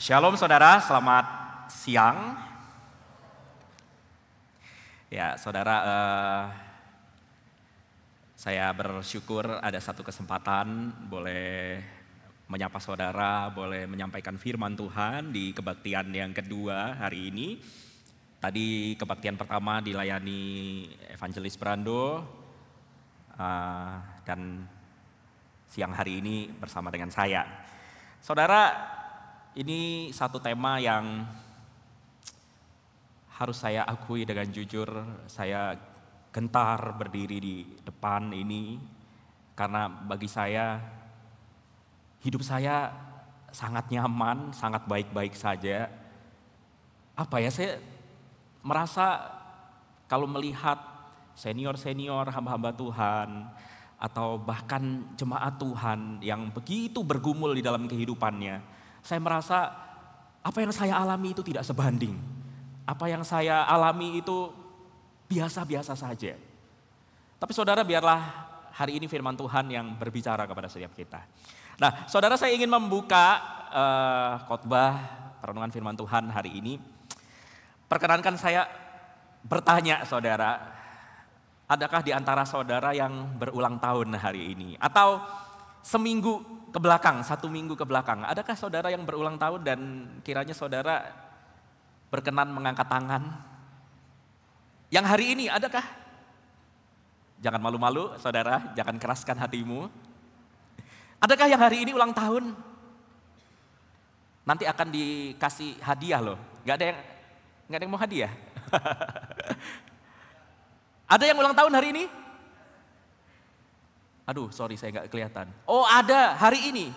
Shalom saudara, selamat siang. Ya saudara, saya bersyukur ada satu kesempatan boleh menyapa saudara, boleh menyampaikan firman Tuhan di kebaktian yang kedua hari ini. Tadi kebaktian pertama dilayani Evangelis Brando, dan siang hari ini bersama dengan saya. Saudara, ini satu tema yang harus saya akui dengan jujur, saya gentar berdiri di depan ini karena bagi saya hidup saya sangat nyaman, sangat baik-baik saja. Saya merasa kalau melihat senior-senior hamba-hamba Tuhan atau bahkan jemaat Tuhan yang begitu bergumul di dalam kehidupannya, saya merasa apa yang saya alami itu tidak sebanding. Apa yang saya alami itu biasa-biasa saja. Tapi saudara, biarlah hari ini firman Tuhan yang berbicara kepada setiap kita. Nah, saudara, saya ingin membuka khotbah perenungan firman Tuhan hari ini. Perkenankan saya bertanya saudara, adakah di antara saudara yang berulang tahun hari ini? Atau seminggu ke belakang, 1 minggu ke belakang, adakah saudara yang berulang tahun dan kiranya saudara berkenan mengangkat tangan? Yang hari ini adakah? Jangan malu-malu saudara, jangan keraskan hatimu. Adakah yang hari ini ulang tahun? Nanti akan dikasih hadiah loh, gak ada yang mau hadiah. Ada yang ulang tahun hari ini? Aduh, sorry saya gak kelihatan. Oh, ada hari ini.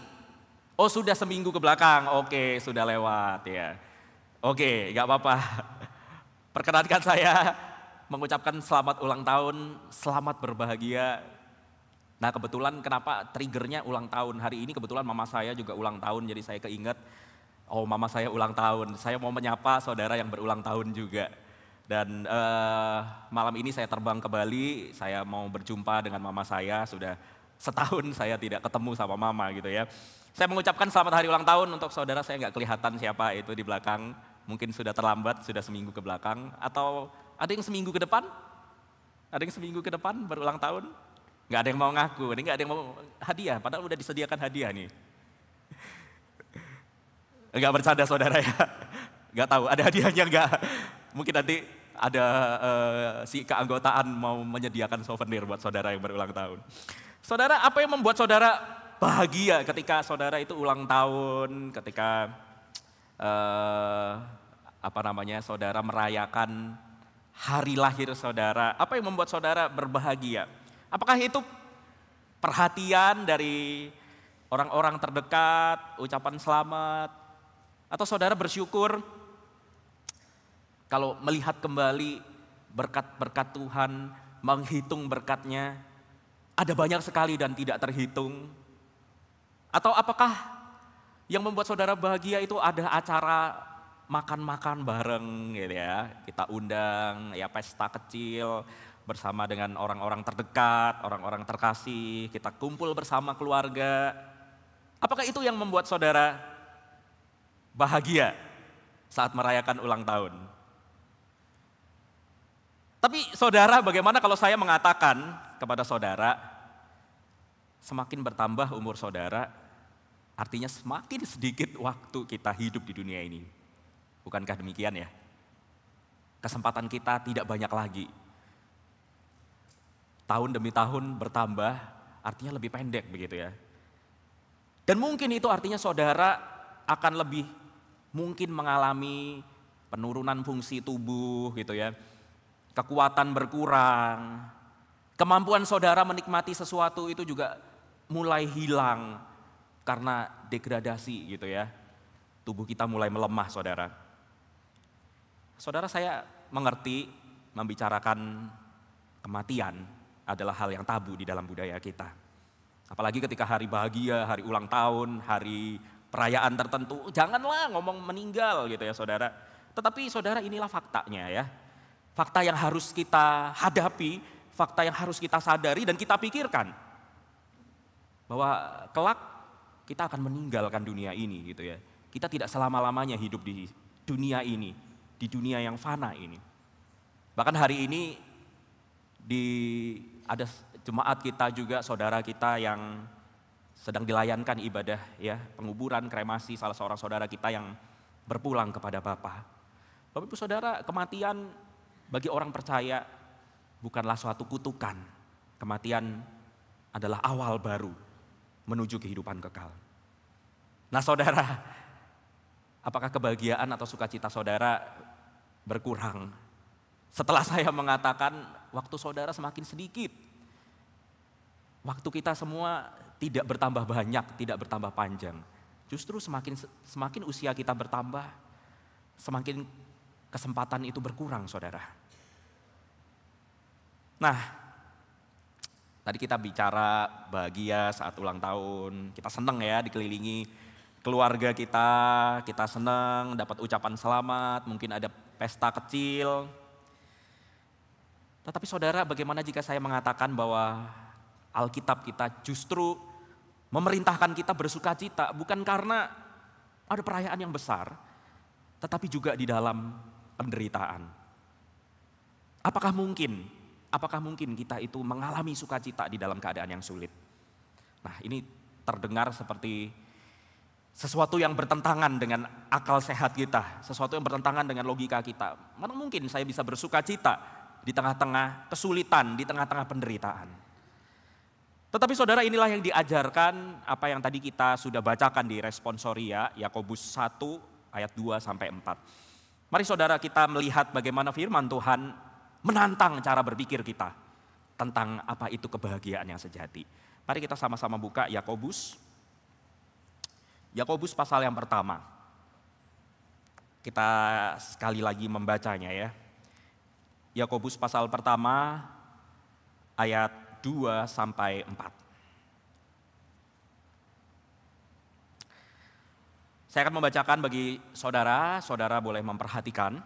Oh, sudah seminggu ke belakang. Oke, sudah lewat ya. Oke, gak apa-apa. Perkenankan saya mengucapkan selamat ulang tahun, selamat berbahagia. Nah, kebetulan kenapa triggernya ulang tahun. Hari ini kebetulan mama saya juga ulang tahun, jadi saya keinget, oh mama saya ulang tahun. Saya mau menyapa saudara yang berulang tahun juga. Dan malam ini saya terbang ke Bali, saya mau berjumpa dengan mama saya, sudah setahun saya tidak ketemu sama mama gitu ya. Saya mengucapkan selamat hari ulang tahun untuk saudara, saya nggak kelihatan siapa itu di belakang, mungkin sudah terlambat, sudah seminggu ke belakang, atau ada yang seminggu ke depan? Ada yang seminggu ke depan berulang tahun? Nggak ada yang mau ngaku, ini nggak ada yang mau hadiah, padahal udah disediakan hadiah nih. Nggak bercanda saudara ya, nggak tahu ada hadiahnya nggak? Mungkin nanti ada si keanggotaan mau menyediakan souvenir buat saudara yang berulang tahun. Saudara, apa yang membuat saudara bahagia ketika saudara itu ulang tahun, ketika saudara merayakan hari lahir saudara? Apa yang membuat saudara berbahagia? Apakah itu perhatian dari orang-orang terdekat, ucapan selamat, atau saudara bersyukur kalau melihat kembali berkat-berkat Tuhan, menghitung berkatnya, ada banyak sekali dan tidak terhitung? Atau apakah yang membuat saudara bahagia itu ada acara makan-makan bareng gitu ya, kita undang ya pesta kecil bersama dengan orang-orang terdekat, orang-orang terkasih, kita kumpul bersama keluarga. Apakah itu yang membuat saudara bahagia saat merayakan ulang tahun? Tapi saudara, bagaimana kalau saya mengatakan kepada saudara, semakin bertambah umur saudara, artinya semakin sedikit waktu kita hidup di dunia ini. Bukankah demikian ya? Kesempatan kita tidak banyak lagi. Tahun demi tahun bertambah, artinya lebih pendek begitu ya. Dan mungkin itu artinya saudara akan lebih mungkin mengalami penurunan fungsi tubuh gitu ya. Kekuatan berkurang, kemampuan saudara menikmati sesuatu itu juga mulai hilang karena degradasi gitu ya. Tubuh kita mulai melemah saudara. Saudara, saya mengerti membicarakan kematian adalah hal yang tabu di dalam budaya kita. Apalagi ketika hari bahagia, hari ulang tahun, hari perayaan tertentu, janganlah ngomong meninggal gitu ya saudara. Tetapi saudara, inilah faktanya ya. Fakta yang harus kita hadapi, fakta yang harus kita sadari dan kita pikirkan. Bahwa kelak kita akan meninggalkan dunia ini gitu ya. Kita tidak selama-lamanya hidup di dunia ini, di dunia yang fana ini. Bahkan hari ini ada jemaat kita juga, saudara kita yang sedang dilayankan ibadah ya, penguburan, kremasi salah seorang saudara kita yang berpulang kepada Bapa. Bapak Ibu Saudara, kematian bagi orang percaya bukanlah suatu kutukan. Kematian adalah awal baru menuju kehidupan kekal. Nah saudara, apakah kebahagiaan atau sukacita saudara berkurang setelah saya mengatakan waktu saudara semakin sedikit? Waktu kita semua tidak bertambah banyak, tidak bertambah panjang. Justru semakin usia kita bertambah, semakin kesempatan itu berkurang saudara. Nah, tadi kita bicara bahagia saat ulang tahun, kita senang ya dikelilingi keluarga kita senang dapat ucapan selamat, mungkin ada pesta kecil. Tetapi saudara, bagaimana jika saya mengatakan bahwa Alkitab kita justru memerintahkan kita bersukacita bukan karena ada perayaan yang besar, tetapi juga di dalam penderitaan. Apakah mungkin kita itu mengalami sukacita di dalam keadaan yang sulit? Nah, ini terdengar seperti sesuatu yang bertentangan dengan akal sehat kita, sesuatu yang bertentangan dengan logika kita. Mana mungkin saya bisa bersukacita di tengah-tengah kesulitan, di tengah-tengah penderitaan? Tetapi saudara, inilah yang diajarkan apa yang tadi kita sudah bacakan di responsoria Yakobus 1 ayat 2 sampai 4. Mari saudara kita melihat bagaimana firman Tuhan menantang cara berpikir kita tentang apa itu kebahagiaan yang sejati. Mari kita sama-sama buka Yakobus pasal yang pertama. Kita sekali lagi membacanya ya. Yakobus pasal pertama ayat 2 sampai 4. Saya akan membacakan bagi saudara, saudara boleh memperhatikan.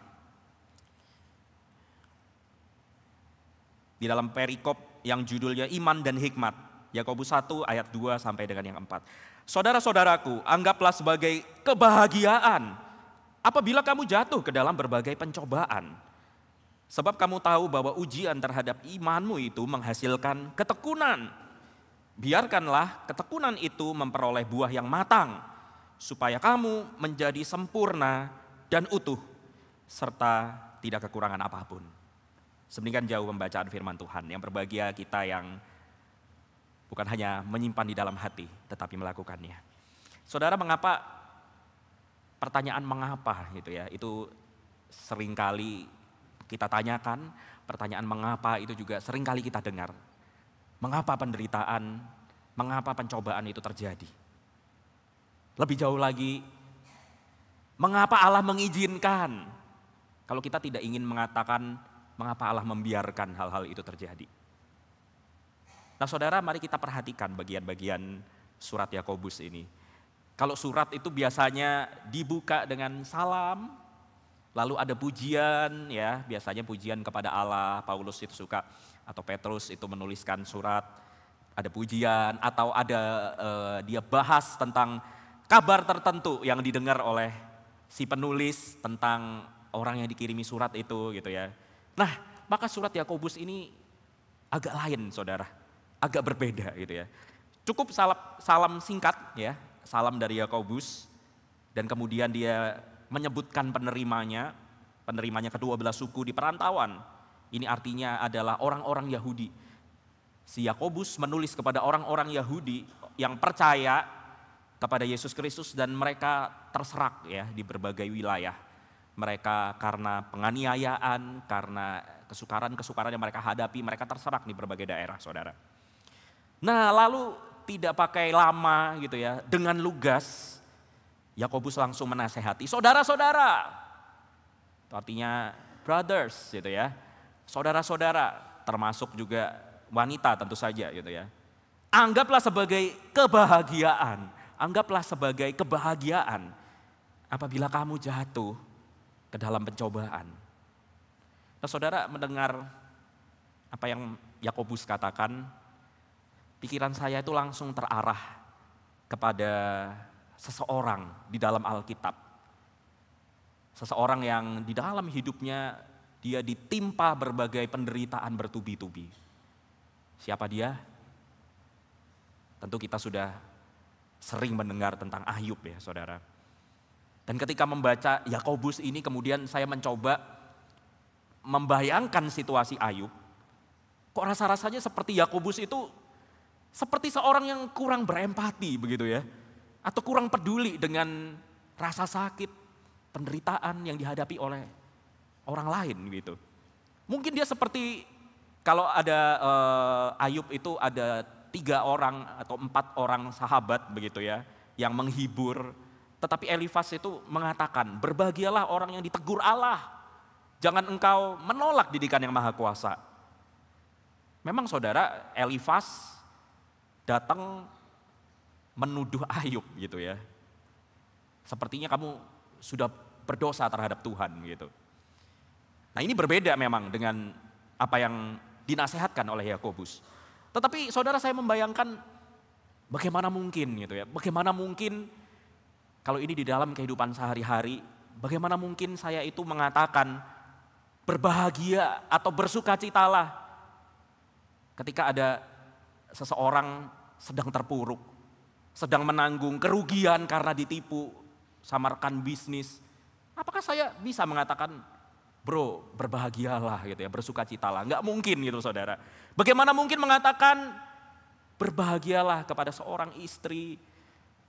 Di dalam perikop yang judulnya Iman dan Hikmat, Yakobus 1 ayat 2 sampai dengan yang 4. Saudara-saudaraku, anggaplah sebagai kebahagiaan apabila kamu jatuh ke dalam berbagai pencobaan. Sebab kamu tahu bahwa ujian terhadap imanmu itu menghasilkan ketekunan. Biarkanlah ketekunan itu memperoleh buah yang matang, supaya kamu menjadi sempurna dan utuh, serta tidak kekurangan apapun. Sedemikian jauh pembacaan firman Tuhan. Yang berbahagia kita yang bukan hanya menyimpan di dalam hati, tetapi melakukannya. Saudara, pertanyaan mengapa gitu ya, itu seringkali kita tanyakan. Pertanyaan mengapa itu juga seringkali kita dengar. Mengapa penderitaan, mengapa pencobaan itu terjadi? Lebih jauh lagi, mengapa Allah mengizinkan? Kalau kita tidak ingin mengatakan mengapa Allah membiarkan hal-hal itu terjadi. Nah saudara, mari kita perhatikan bagian-bagian surat Yakobus ini. Kalau surat itu biasanya dibuka dengan salam, lalu ada pujian ya, biasanya pujian kepada Allah. Paulus itu suka, atau Petrus itu menuliskan surat, ada pujian, atau ada dia bahas tentang kabar tertentu yang didengar oleh si penulis tentang orang yang dikirimi surat itu gitu ya. Nah, maka surat Yakobus ini agak lain saudara, agak berbeda gitu ya. Cukup salam singkat ya, salam dari Yakobus, dan kemudian dia menyebutkan penerimanya kedua belah suku di perantauan. Ini artinya adalah orang-orang Yahudi. Si Yakobus menulis kepada orang-orang Yahudi yang percaya kepada Yesus Kristus dan mereka terserak ya di berbagai wilayah. Mereka karena penganiayaan, karena kesukaran-kesukaran yang mereka hadapi, mereka terserak di berbagai daerah, saudara. Nah, lalu tidak pakai lama gitu ya, dengan lugas Yakobus langsung menasehati, saudara-saudara, itu artinya brothers gitu ya, saudara-saudara, termasuk juga wanita tentu saja gitu ya. Anggaplah sebagai kebahagiaan apabila kamu jatuh ke dalam pencobaan. Nah saudara, mendengar apa yang Yakobus katakan, pikiran saya itu langsung terarah kepada seseorang di dalam Alkitab. Seseorang yang di dalam hidupnya dia ditimpa berbagai penderitaan bertubi-tubi. Siapa dia? Tentu kita sudah sering mendengar tentang Ayub ya saudara. Dan ketika membaca Yakobus ini kemudian saya mencoba membayangkan situasi Ayub. Kok rasa-rasanya seperti Yakobus itu seperti seorang yang kurang berempati begitu ya. Atau kurang peduli dengan rasa sakit, penderitaan yang dihadapi oleh orang lain gitu. Mungkin dia seperti kalau ada Ayub itu ada 3 orang atau 4 orang sahabat begitu ya yang menghibur. Tetapi Elifas itu mengatakan, berbahagialah orang yang ditegur Allah. Jangan engkau menolak didikan yang maha kuasa. Memang saudara, Elifas datang menuduh Ayub gitu ya. Sepertinya kamu sudah berdosa terhadap Tuhan gitu. Nah ini berbeda memang dengan apa yang dinasehatkan oleh Yakobus. Tetapi saudara saya membayangkan bagaimana mungkin gitu ya. Bagaimana mungkin kalau ini di dalam kehidupan sehari-hari. Bagaimana mungkin saya itu mengatakan berbahagia atau bersukacitalah ketika ada seseorang sedang terpuruk. Sedang menanggung kerugian karena ditipu sama rekan bisnis. Apakah saya bisa mengatakan bro berbahagialah gitu ya, bersukacitalah? Enggak mungkin gitu saudara. Bagaimana mungkin mengatakan berbahagialah kepada seorang istri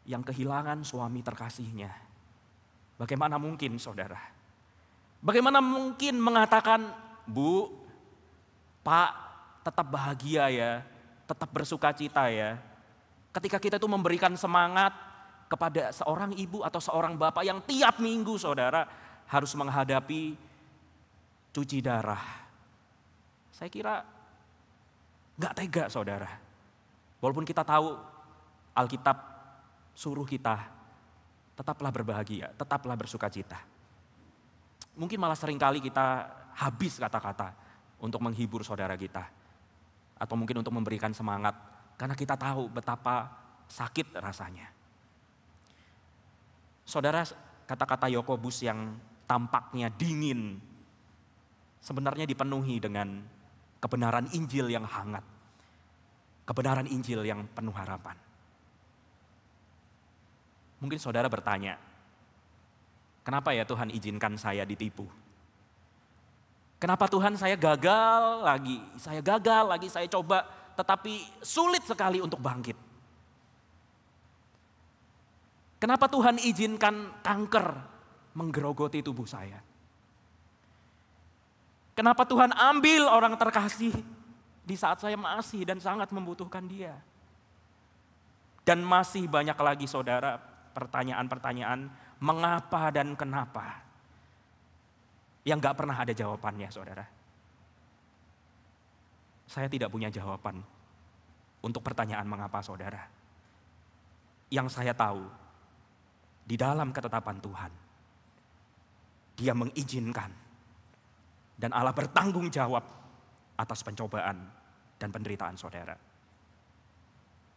yang kehilangan suami terkasihnya? Bagaimana mungkin saudara? Bagaimana mungkin mengatakan Bu, Pak tetap bahagia ya, tetap bersukacita ya. Ketika kita itu memberikan semangat kepada seorang ibu atau seorang bapak yang tiap minggu saudara harus menghadapi cuci darah. Saya kira gak tega saudara. Walaupun kita tahu Alkitab suruh kita tetaplah berbahagia, tetaplah bersukacita. Mungkin malah seringkali kita habis kata-kata untuk menghibur saudara kita. Atau mungkin untuk memberikan semangat karena kita tahu betapa sakit rasanya. Saudara, kata-kata Yakobus yang tampaknya dingin sebenarnya dipenuhi dengan kebenaran Injil yang hangat. Kebenaran Injil yang penuh harapan. Mungkin saudara bertanya, kenapa ya Tuhan izinkan saya ditipu? Kenapa Tuhan saya gagal lagi, saya coba tetapi sulit sekali untuk bangkit. Kenapa Tuhan izinkan kanker menggerogoti tubuh saya? Kenapa Tuhan ambil orang terkasih di saat saya masih dan sangat membutuhkan dia? Dan masih banyak lagi saudara pertanyaan-pertanyaan mengapa dan kenapa yang gak pernah ada jawabannya saudara. Saya tidak punya jawaban untuk pertanyaan mengapa saudara. Yang saya tahu di dalam ketetapan Tuhan, Dia mengizinkan dan Allah bertanggung jawab atas pencobaan dan penderitaan saudara.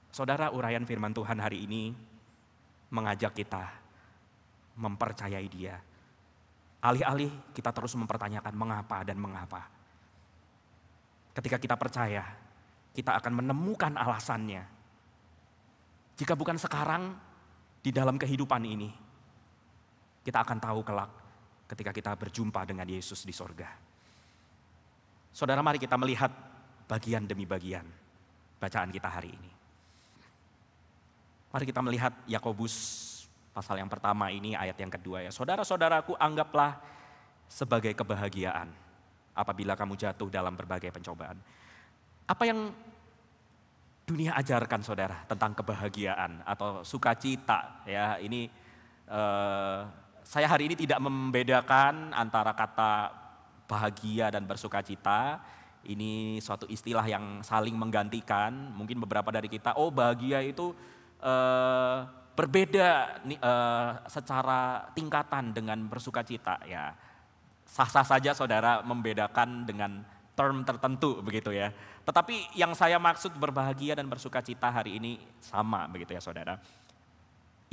Saudara, uraian firman Tuhan hari ini mengajak kita mempercayai Dia. Alih-alih kita terus mempertanyakan mengapa dan mengapa. Ketika kita percaya, kita akan menemukan alasannya. Jika bukan sekarang, di dalam kehidupan ini, kita akan tahu kelak ketika kita berjumpa dengan Yesus di sorga. Saudara, mari kita melihat bagian demi bagian bacaan kita hari ini. Mari kita melihat Yakobus pasal yang pertama ini ayat yang kedua ya. Saudara-saudaraku, anggaplah sebagai kebahagiaan apabila kamu jatuh dalam berbagai pencobaan. Apa yang dunia ajarkan saudara tentang kebahagiaan atau sukacita ya, ini saya hari ini tidak membedakan antara kata bahagia dan bersukacita. Ini suatu istilah yang saling menggantikan. Mungkin beberapa dari kita, oh bahagia itu berbeda secara tingkatan dengan bersukacita ya. Sah-sah saja saudara membedakan dengan term tertentu begitu ya. Tetapi yang saya maksud berbahagia dan bersukacita hari ini sama begitu ya saudara.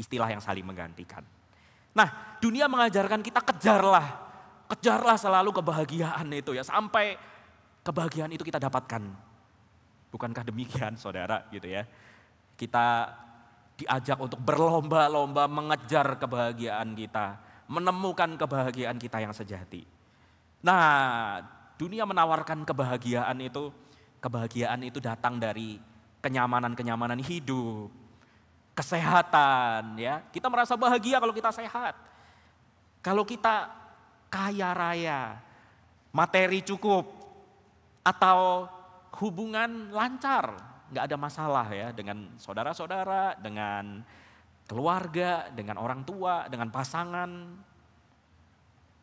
Istilah yang saling menggantikan. Nah, dunia mengajarkan kita kejarlah selalu kebahagiaan itu ya, sampai kebahagiaan itu kita dapatkan. Bukankah demikian saudara gitu ya? Kita diajak untuk berlomba-lomba mengejar kebahagiaan kita, menemukan kebahagiaan kita yang sejati. Nah, dunia menawarkan kebahagiaan itu datang dari kenyamanan-kenyamanan hidup, kesehatan ya. Kita merasa bahagia kalau kita sehat. Kalau kita kaya raya, materi cukup, atau hubungan lancar, nggak ada masalah ya dengan saudara-saudara, dengan keluarga, dengan orang tua, dengan pasangan.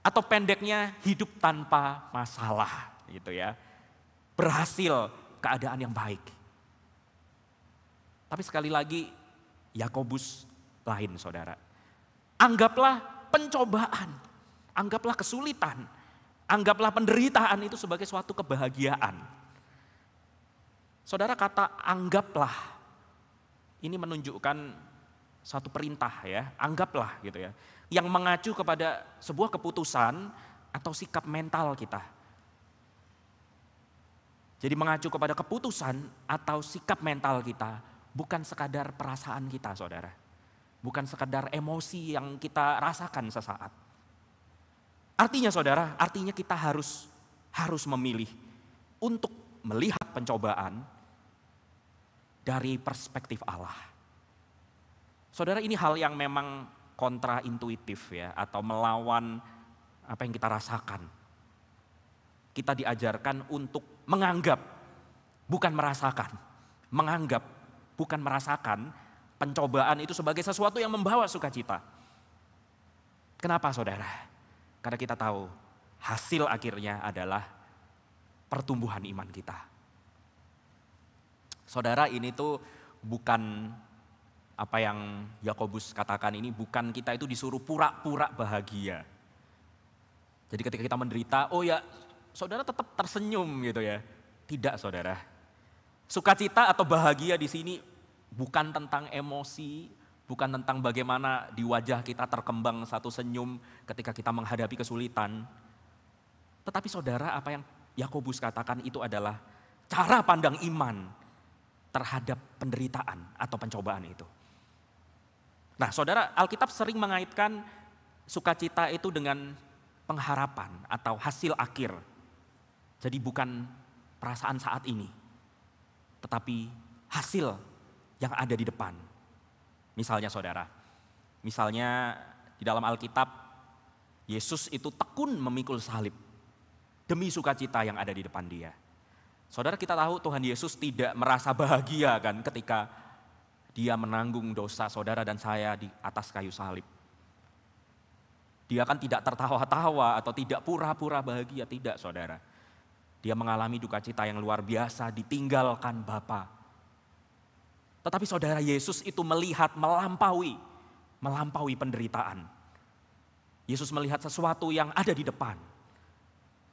Atau pendeknya hidup tanpa masalah gitu ya. Berhasil keadaan yang baik. Tapi sekali lagi Yakobus lain saudara. Anggaplah pencobaan, anggaplah kesulitan, anggaplah penderitaan itu sebagai suatu kebahagiaan. Saudara, kata anggaplah ini menunjukkan satu perintah ya, anggaplah gitu ya. Yang mengacu kepada sebuah keputusan atau sikap mental kita. Jadi mengacu kepada keputusan atau sikap mental kita, bukan sekadar perasaan kita saudara. Bukan sekadar emosi yang kita rasakan sesaat. Artinya saudara, artinya kita harus memilih untuk melihat pencobaan dari perspektif Allah. Saudara, ini hal yang memang kontraintuitif ya, atau melawan apa yang kita rasakan. Kita diajarkan untuk menganggap, bukan merasakan. Menganggap, bukan merasakan pencobaan itu sebagai sesuatu yang membawa sukacita. Kenapa saudara? Karena kita tahu hasil akhirnya adalah pertumbuhan iman kita. Saudara, ini tuh bukan apa yang Yakobus katakan ini, bukan kita itu disuruh pura-pura bahagia. Jadi ketika kita menderita, oh ya saudara tetap tersenyum gitu ya. Tidak saudara. Sukacita atau bahagia di sini bukan tentang emosi, bukan tentang bagaimana di wajah kita terkembang satu senyum ketika kita menghadapi kesulitan. Tetapi saudara, apa yang Yakobus katakan itu adalah cara pandang iman terhadap penderitaan atau pencobaan itu. Nah saudara, Alkitab sering mengaitkan sukacita itu dengan pengharapan atau hasil akhir. Jadi bukan perasaan saat ini, tetapi hasil yang ada di depan. Misalnya saudara, misalnya di dalam Alkitab, Yesus itu tekun memikul salib demi sukacita yang ada di depan dia. Saudara, kita tahu Tuhan Yesus tidak merasa bahagia kan ketika dia menanggung dosa saudara dan saya di atas kayu salib. Dia kan tidak tertawa-tawa atau tidak pura-pura bahagia, tidak saudara. Dia mengalami duka cita yang luar biasa, ditinggalkan Bapa. Tetapi saudara, Yesus itu melihat melampaui penderitaan. Yesus melihat sesuatu yang ada di depan.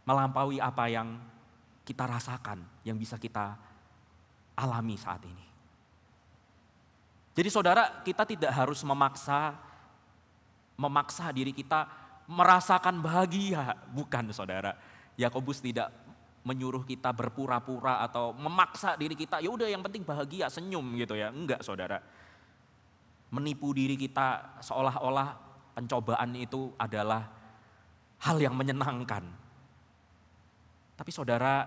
Melampaui apa yang kita rasakan, yang bisa kita alami saat ini. Jadi saudara, kita tidak harus memaksa diri kita merasakan bahagia. Bukan saudara. Yakobus tidak menyuruh kita berpura-pura atau memaksa diri kita, ya udah yang penting bahagia, senyum gitu ya. Enggak saudara. Menipu diri kita seolah-olah pencobaan itu adalah hal yang menyenangkan. Tapi saudara,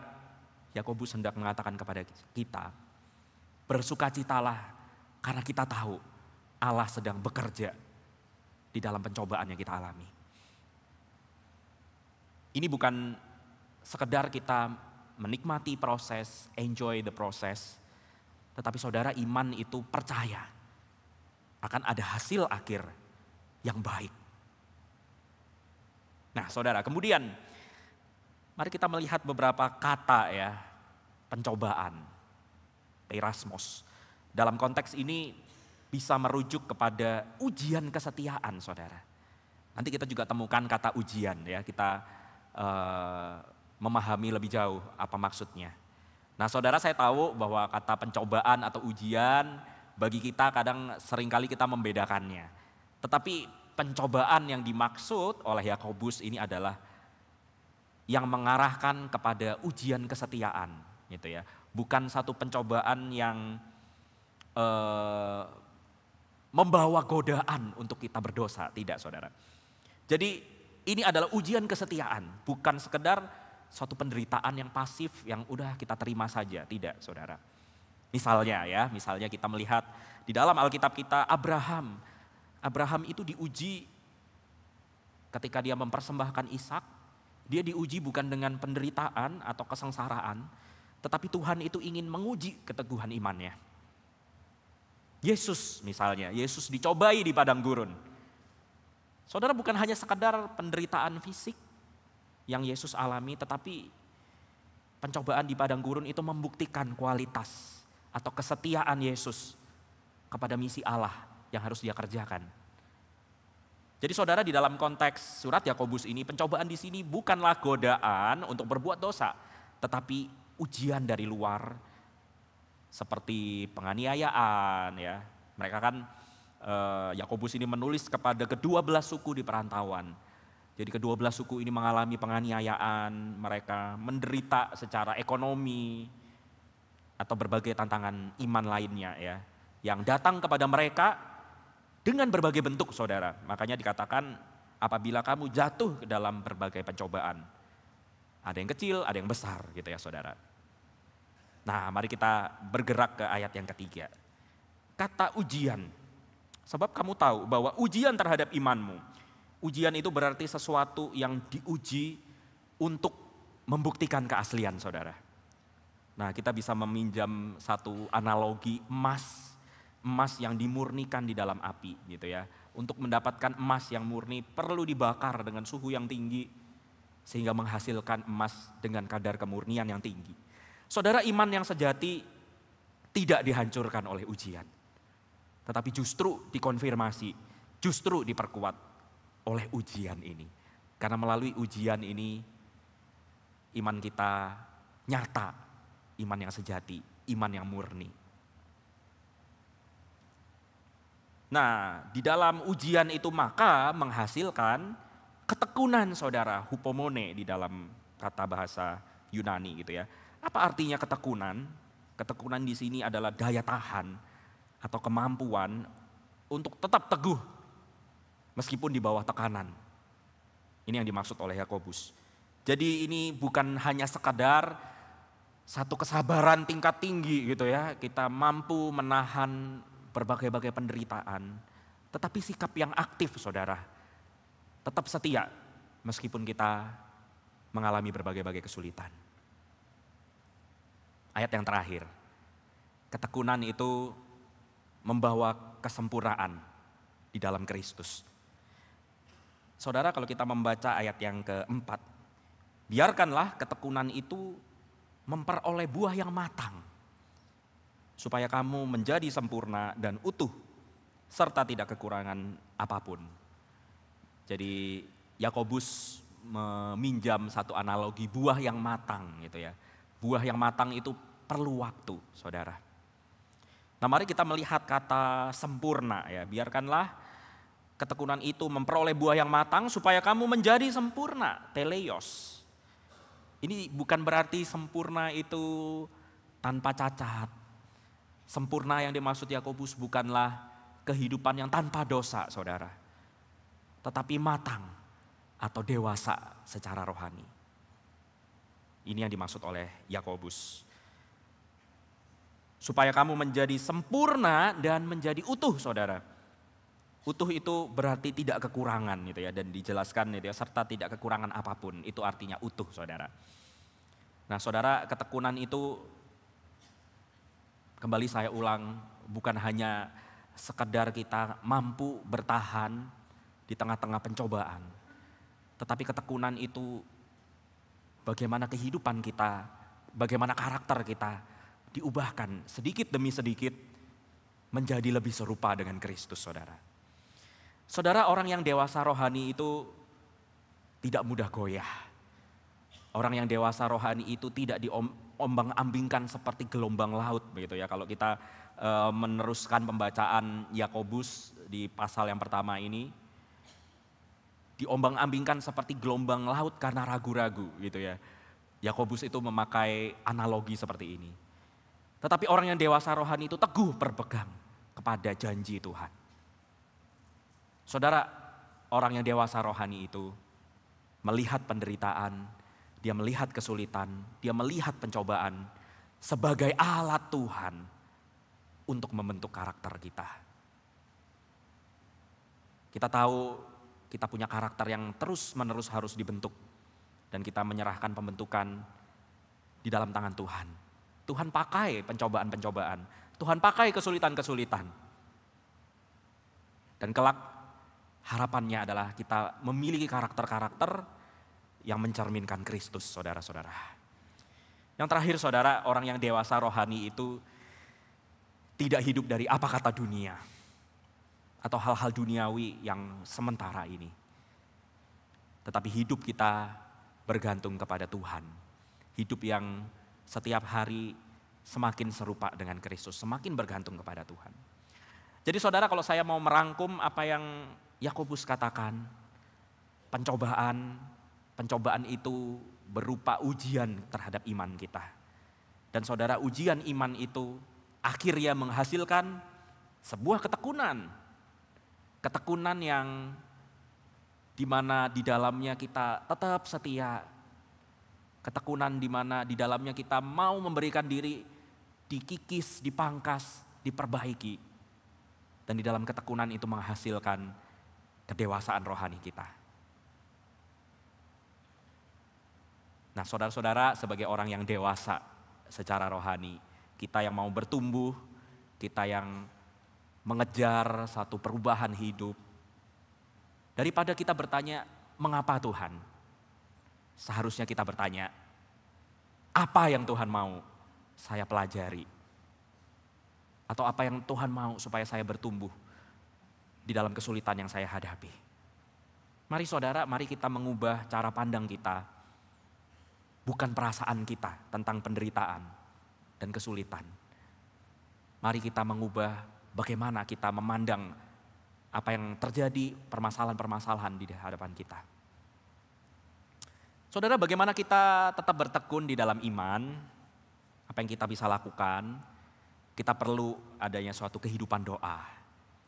Yakobus hendak mengatakan kepada kita, bersukacitalah karena kita tahu Allah sedang bekerja di dalam pencobaan yang kita alami. Ini bukan sekedar kita menikmati proses, enjoy the process. Tetapi saudara, iman itu percaya akan ada hasil akhir yang baik. Nah saudara, kemudian mari kita melihat beberapa kata ya, pencobaan, peirasmos. Dalam konteks ini bisa merujuk kepada ujian kesetiaan saudara. Nanti kita juga temukan kata ujian ya, kita memahami lebih jauh apa maksudnya. Nah saudara, saya tahu bahwa kata pencobaan atau ujian Bagi kita kadang seringkali kita membedakannya. Tetapi pencobaan yang dimaksud oleh Yakobus ini adalah yang mengarahkan kepada ujian kesetiaan, gitu ya. Bukan satu pencobaan yang membawa godaan untuk kita berdosa, tidak saudara. Jadi ini adalah ujian kesetiaan, bukan sekedar suatu penderitaan yang pasif yang udah kita terima saja, tidak saudara. Misalnya kita melihat di dalam Alkitab kita Abraham itu diuji ketika dia mempersembahkan Ishak. Dia diuji bukan dengan penderitaan atau kesengsaraan, tetapi Tuhan itu ingin menguji keteguhan imannya. Yesus misalnya, Yesus dicobai di padang gurun. Saudara, bukan hanya sekadar penderitaan fisik yang Yesus alami, tetapi pencobaan di padang gurun itu membuktikan kualitas atau kesetiaan Yesus kepada misi Allah yang harus dia kerjakan. Jadi saudara, di dalam konteks surat Yakobus ini, pencobaan di sini bukanlah godaan untuk berbuat dosa, tetapi ujian dari luar seperti penganiayaan ya. Mereka kan Yakobus ini menulis kepada ke-12 suku di perantauan. Jadi ke-12 suku ini mengalami penganiayaan, mereka menderita secara ekonomi atau berbagai tantangan iman lainnya ya, yang datang kepada mereka dengan berbagai bentuk saudara. Makanya dikatakan apabila kamu jatuh ke dalam berbagai pencobaan, ada yang kecil, ada yang besar gitu ya saudara. Nah, mari kita bergerak ke ayat yang ketiga. Kata ujian, sebab kamu tahu bahwa ujian terhadap imanmu, ujian itu berarti sesuatu yang diuji untuk membuktikan keaslian saudara. Nah, kita bisa meminjam satu analogi emas yang dimurnikan di dalam api gitu ya. Untuk mendapatkan emas yang murni perlu dibakar dengan suhu yang tinggi sehingga menghasilkan emas dengan kadar kemurnian yang tinggi. Saudara, iman yang sejati tidak dihancurkan oleh ujian, tetapi justru dikonfirmasi, justru diperkuat oleh ujian ini. Karena melalui ujian ini iman kita nyata, iman yang sejati, iman yang murni. Nah, di dalam ujian itu maka menghasilkan ketekunan saudara, hupomone di dalam kata bahasa Yunani gitu ya. Apa artinya ketekunan? Ketekunan di sini adalah daya tahan atau kemampuan untuk tetap teguh meskipun di bawah tekanan. Ini yang dimaksud oleh Yakobus. Jadi ini bukan hanya sekadar satu kesabaran tingkat tinggi gitu ya, kita mampu menahan berbagai-bagai penderitaan, tetapi sikap yang aktif saudara, tetap setia meskipun kita mengalami berbagai-bagai kesulitan. Ayat yang terakhir, ketekunan itu membawa kesempurnaan di dalam Kristus. Saudara, kalau kita membaca ayat yang keempat, biarkanlah ketekunan itu memperoleh buah yang matang, supaya kamu menjadi sempurna dan utuh, serta tidak kekurangan apapun. Jadi Yakobus meminjam satu analogi buah yang matang gitu ya. Buah yang matang itu perlu waktu saudara. Nah, mari kita melihat kata sempurna ya. Biarkanlah ketekunan itu memperoleh buah yang matang supaya kamu menjadi sempurna, teleios. Ini bukan berarti sempurna itu tanpa cacat. Sempurna yang dimaksud Yakobus bukanlah kehidupan yang tanpa dosa saudara, tetapi matang atau dewasa secara rohani. Ini yang dimaksud oleh Yakobus. Supaya kamu menjadi sempurna dan menjadi utuh saudara. Utuh itu berarti tidak kekurangan gitu ya, dan dijelaskan gitu ya, serta tidak kekurangan apapun. Itu artinya utuh saudara. Nah saudara, ketekunan itu kembali saya ulang, bukan hanya sekedar kita mampu bertahan di tengah-tengah pencobaan, tetapi ketekunan itu bagaimana kehidupan kita, bagaimana karakter kita diubahkan sedikit demi sedikit menjadi lebih serupa dengan Kristus saudara. Saudara, orang yang dewasa rohani itu tidak mudah goyah. Orang yang dewasa rohani itu tidak diombang-ambingkan seperti gelombang laut begitu ya. Kalau kita meneruskan pembacaan Yakobus di pasal yang pertama ini, diombang-ambingkan seperti gelombang laut karena ragu-ragu gitu ya. Yakobus itu memakai analogi seperti ini. Tetapi orang yang dewasa rohani itu teguh berpegang kepada janji Tuhan. Saudara, orang yang dewasa rohani itu melihat penderitaan, dia melihat kesulitan, dia melihat pencobaan sebagai alat Tuhan untuk membentuk karakter kita. Kita tahu kita punya karakter yang terus-menerus harus dibentuk dan kita menyerahkan pembentukan di dalam tangan Tuhan. Tuhan pakai pencobaan-pencobaan, Tuhan pakai kesulitan-kesulitan. Dan kelak harapannya adalah kita memiliki karakter-karakter yang mencerminkan Kristus, saudara-saudara. Yang terakhir saudara, orang yang dewasa rohani itu tidak hidup dari apa kata dunia atau hal-hal duniawi yang sementara ini. Tetapi hidup kita bergantung kepada Tuhan. Hidup yang setiap hari semakin serupa dengan Kristus, semakin bergantung kepada Tuhan. Jadi saudara, kalau saya mau merangkum apa yang Yakobus katakan, pencobaan itu berupa ujian terhadap iman kita. Dan saudara, ujian iman itu akhirnya menghasilkan sebuah ketekunan. Ketekunan yang dimana di dalamnya kita tetap setia. Ketekunan dimana di dalamnya kita mau memberikan diri, dikikis, dipangkas, diperbaiki. Dan di dalam ketekunan itu menghasilkan kedewasaan rohani kita. Nah saudara-saudara, sebagai orang yang dewasa secara rohani, kita yang mau bertumbuh, kita yang mengejar satu perubahan hidup. Daripada kita bertanya, mengapa Tuhan? Seharusnya kita bertanya, apa yang Tuhan mau saya pelajari? Atau apa yang Tuhan mau supaya saya bertumbuh di dalam kesulitan yang saya hadapi? Mari saudara, mari kita mengubah cara pandang kita. Bukan perasaan kita tentang penderitaan dan kesulitan. Mari kita mengubah bagaimana kita memandang apa yang terjadi, permasalahan-permasalahan di hadapan kita. Saudara, bagaimana kita tetap bertekun di dalam iman? Apa yang kita bisa lakukan? Kita perlu adanya suatu kehidupan doa.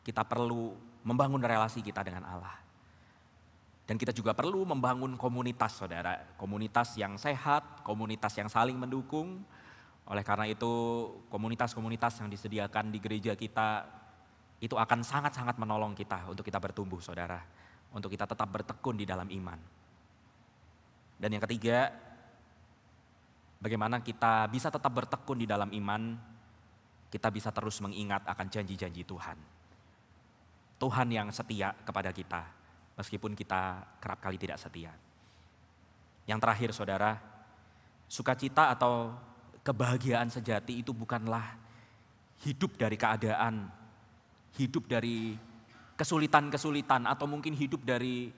Kita perlu membangun relasi kita dengan Allah. Dan kita juga perlu membangun komunitas, saudara. Komunitas yang sehat, komunitas yang saling mendukung. Oleh karena itu, komunitas-komunitas yang disediakan di gereja kita itu akan sangat-sangat menolong kita untuk kita bertumbuh, saudara. Untuk kita tetap bertekun di dalam iman. Dan yang ketiga, bagaimana kita bisa tetap bertekun di dalam iman, kita bisa terus mengingat akan janji-janji Tuhan. Tuhan yang setia kepada kita, meskipun kita kerap kali tidak setia. Yang terakhir saudara, sukacita atau kebahagiaan sejati itu bukanlah hidup dari keadaan, hidup dari kesulitan-kesulitan atau mungkin hidup dari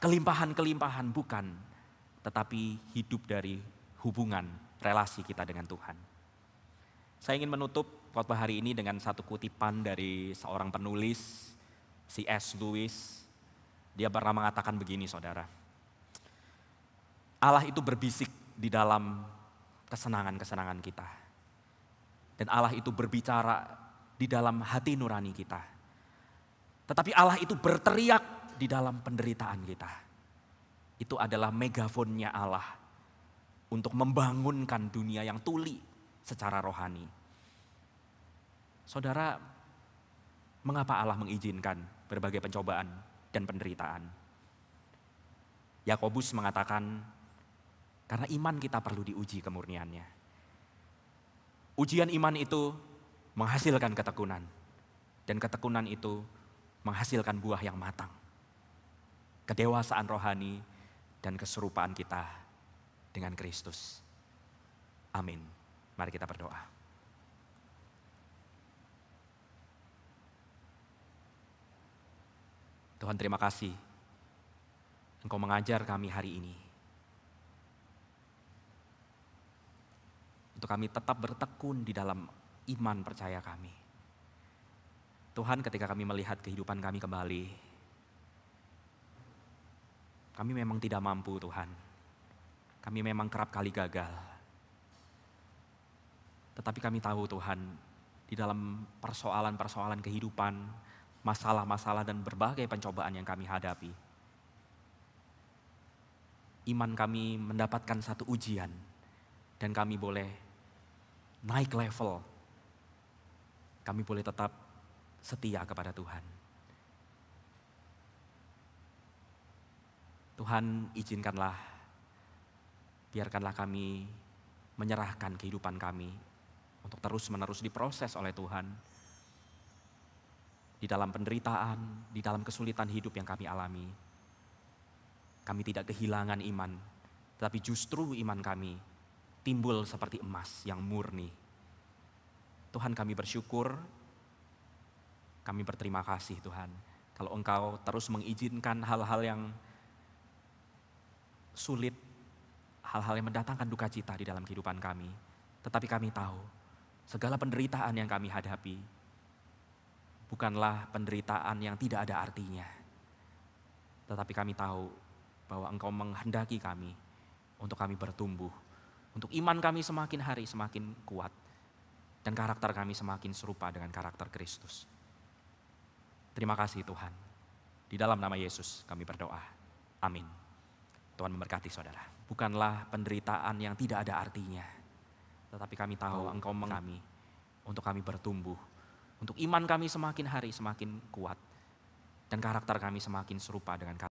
kelimpahan-kelimpahan, bukan. Tetapi hidup dari hubungan, relasi kita dengan Tuhan. Saya ingin menutup khotbah hari ini dengan satu kutipan dari seorang penulis, C.S. Lewis. Dia pernah mengatakan begini saudara. Allah itu berbisik di dalam kesenangan-kesenangan kita. Dan Allah itu berbicara di dalam hati nurani kita. Tetapi Allah itu berteriak di dalam penderitaan kita. Itu adalah megafonnya Allah untuk membangunkan dunia yang tuli secara rohani. Saudara, mengapa Allah mengizinkan berbagai pencobaan dan penderitaan? Yakobus mengatakan, karena iman kita perlu diuji kemurniannya. Ujian iman itu menghasilkan ketekunan. Dan ketekunan itu menghasilkan buah yang matang. Kedewasaan rohani dan keserupaan kita dengan Kristus. Amin. Mari kita berdoa. Tuhan, terima kasih Engkau mengajar kami hari ini. untuk kami tetap bertekun di dalam iman percaya kami. Tuhan, ketika kami melihat kehidupan kami kembali, kami memang tidak mampu Tuhan. Kami memang kerap kali gagal. Tetapi kami tahu Tuhan, di dalam persoalan-persoalan kehidupan, masalah-masalah dan berbagai pencobaan yang kami hadapi, iman kami mendapatkan satu ujian dan kami boleh naik level. Kami boleh tetap setia kepada Tuhan. Tuhan, izinkanlah, biarkanlah kami menyerahkan kehidupan kami untuk terus-menerus diproses oleh Tuhan. Di dalam penderitaan, di dalam kesulitan hidup yang kami alami, kami tidak kehilangan iman, tetapi justru iman kami timbul seperti emas yang murni. Tuhan, kami bersyukur, kami berterima kasih Tuhan, kalau Engkau terus mengizinkan hal-hal yang sulit, hal-hal yang mendatangkan duka cita di dalam kehidupan kami. Tetapi kami tahu, segala penderitaan yang kami hadapi bukanlah penderitaan yang tidak ada artinya. Tetapi kami tahu bahwa Engkau menghendaki kami untuk kami bertumbuh, untuk iman kami semakin hari semakin kuat, dan karakter kami semakin serupa dengan karakter Kristus. Terima kasih Tuhan. Di dalam nama Yesus kami berdoa. Amin. Tuhan memberkati saudara. Bukanlah penderitaan yang tidak ada artinya, tetapi kami tahu Engkau kami untuk kami bertumbuh, untuk iman kami semakin hari semakin kuat, dan karakter kami semakin serupa dengan karakter